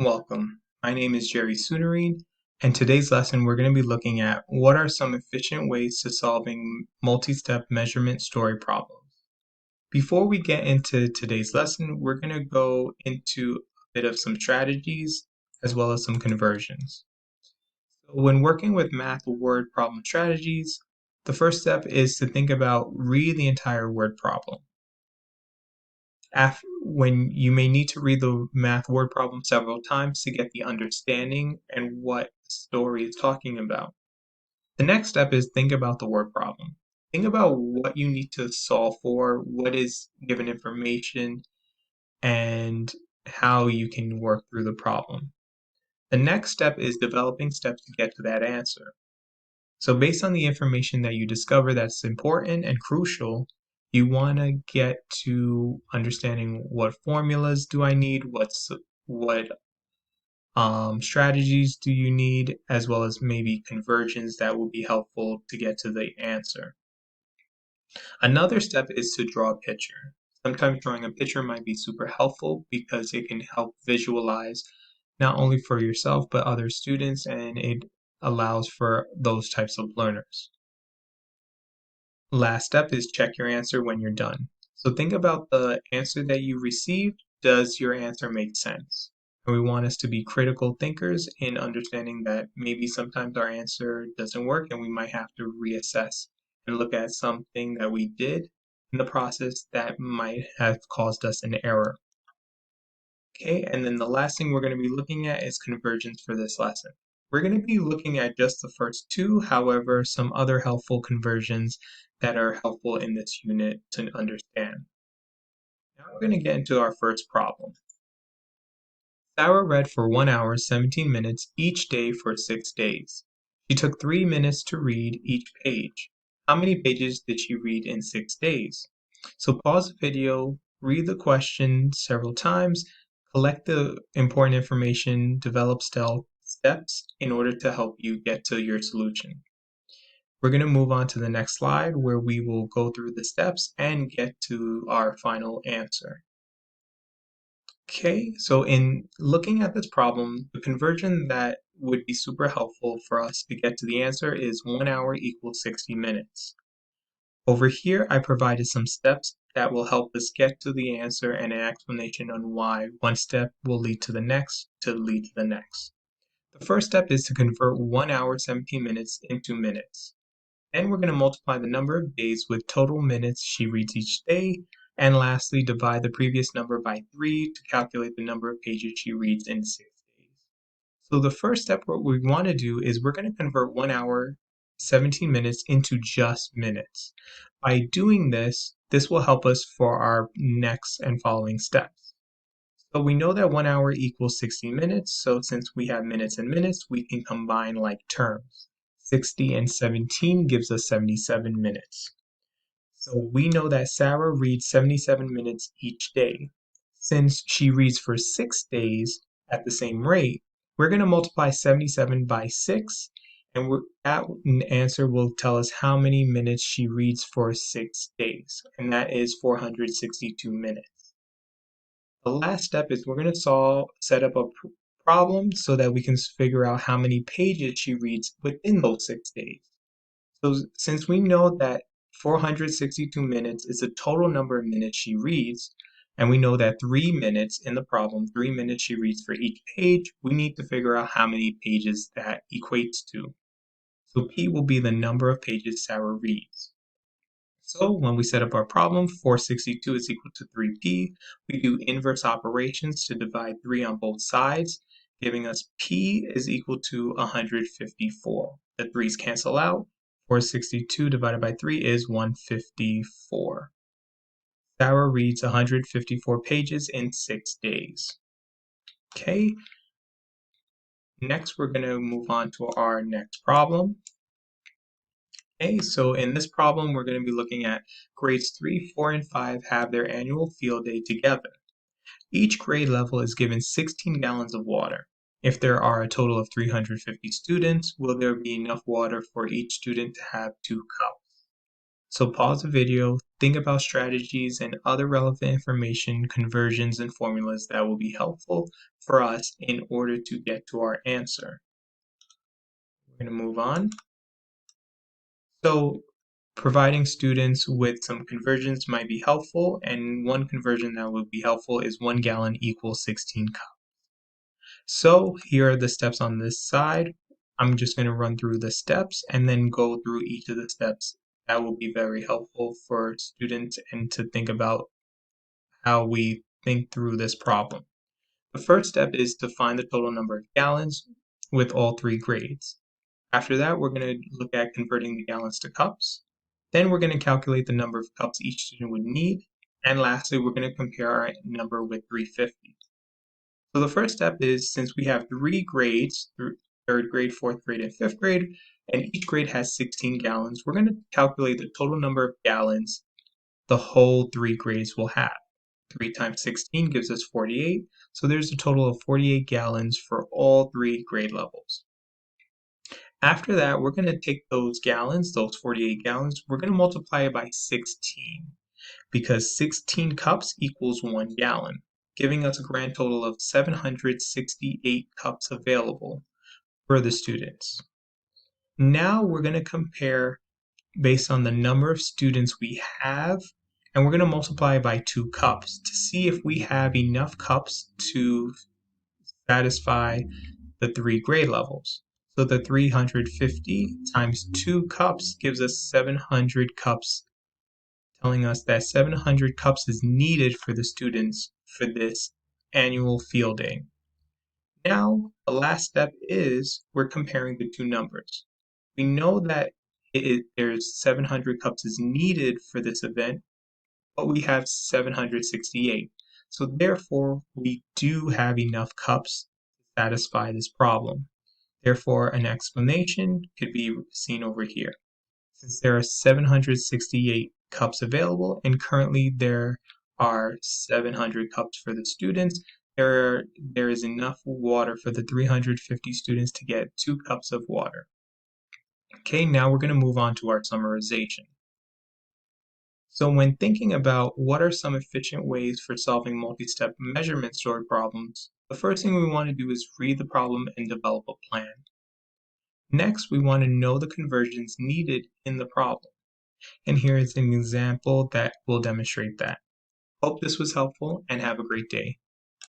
Welcome. My name is Jerry Sunerine, and today's lesson we're going to be looking at what are some efficient ways to solving multi-step measurement story problems. Before we get into today's lesson, we're going to go into a bit of some strategies as well as some conversions. So when working with math word problem strategies, the first step is to think about read the entire word problem. When you may need to read the math word problem several times to get the understanding and what the story is talking about. The next step is think about the word problem. Think about what you need to solve for, what is given information, and how you can work through the problem. The next step is developing steps to get to that answer. So based on the information that you discover that's important and crucial, you want to get to understanding what formulas do I need, what strategies do you need, as well as maybe conversions that will be helpful to get to the answer. Another step is to draw a picture. Sometimes drawing a picture might be super helpful because it can help visualize not only for yourself but other students, and it allows for those types of learners. Last step is check your answer when you're done. So think about the answer that you received. Does your answer make sense? And we want us to be critical thinkers in understanding that maybe sometimes our answer doesn't work and we might have to reassess and look at something that we did in the process that might have caused us an error. Okay, and then the last thing we're going to be looking at is conversions for this lesson. We're going to be looking at just the first two, however, some other helpful conversions that are helpful in this unit to understand. Now we're going to get into our first problem. Sarah read for 1 hour 17 minutes each day for 6 days. She took 3 minutes to read each page. How many pages did she read in 6 days? So pause the video, read the question several times, collect the important information, develop steps in order to help you get to your solution. We're going to move on to the next slide where we will go through the steps and get to our final answer. Okay, so in looking at this problem, the conversion that would be super helpful for us to get to the answer is 1 hour equals 60 minutes. Over here, I provided some steps that will help us get to the answer and an explanation on why one step will lead to the next to lead to the next. The first step is to convert 1 hour 17 minutes into minutes. Then we're going to multiply the number of days with total minutes she reads each day. And lastly, divide the previous number by 3 to calculate the number of pages she reads in 6 days. So the first step, what we want to do is we're going to convert 1 hour 17 minutes into just minutes. By doing this, this will help us for our next and following steps. So we know that 1 hour equals 60 minutes, so since we have minutes and minutes, we can combine like terms. 60 and 17 gives us 77 minutes. So we know that Sarah reads 77 minutes each day. Since she reads for 6 days at the same rate, we're going to multiply 77 by 6, and that answer will tell us how many minutes she reads for 6 days, and that is 462 minutes. The last step is we're going to set up a problem so that we can figure out how many pages she reads within those 6 days. So since we know that 462 minutes is the total number of minutes she reads, and we know that 3 minutes in the problem, 3 minutes she reads for each page, we need to figure out how many pages that equates to. So P will be the number of pages Sarah reads. So when we set up our problem, 462 is equal to 3P. We do inverse operations to divide 3 on both sides, giving us P is equal to 154. The 3's cancel out. 462 divided by 3 is 154. Sarah reads 154 pages in 6 days. Okay. Next, we're going to move on to our next problem. Okay, so in this problem, we're going to be looking at grades 3, 4, and 5 have their annual field day together. Each grade level is given 16 gallons of water. If there are a total of 350 students, will there be enough water for each student to have 2 cups? So pause the video, think about strategies and other relevant information, conversions, and formulas that will be helpful for us in order to get to our answer. We're going to move on. So providing students with some conversions might be helpful, and one conversion that would be helpful is 1 gallon equals 16 cups. So here are the steps on this side. I'm just going to run through the steps and then go through each of the steps. That will be very helpful for students and to think about how we think through this problem. The first step is to find the total number of gallons with all three grades. After that, we're going to look at converting the gallons to cups. Then we're going to calculate the number of cups each student would need. And lastly, we're going to compare our number with 350. So the first step is, since we have three grades, third grade, fourth grade, and fifth grade, and each grade has 16 gallons, we're going to calculate the total number of gallons the whole three grades will have. 3 times 16 gives us 48, so there's a total of 48 gallons for all three grade levels. After that, we're going to take those gallons, those 48 gallons, we're going to multiply it by 16, because 16 cups equals 1 gallon, giving us a grand total of 768 cups available for the students. Now we're going to compare based on the number of students we have, and we're going to multiply by 2 cups to see if we have enough cups to satisfy the three grade levels. So the 350 times 2 cups gives us 700 cups, telling us that 700 cups is needed for the students for this annual field day. Now, the last step is we're comparing the two numbers. We know that there's 700 cups is needed for this event, but we have 768. So therefore, we do have enough cups to satisfy this problem. Therefore, an explanation could be seen over here. Since there are 768 cups available, and currently there are 700 cups for the students, there is enough water for the 350 students to get 2 cups of water. Okay, now we're going to move on to our summarization. So when thinking about what are some efficient ways for solving multi-step measurement story problems, the first thing we want to do is read the problem and develop a plan. Next, we want to know the conversions needed in the problem. And here is an example that will demonstrate that. Hope this was helpful and have a great day.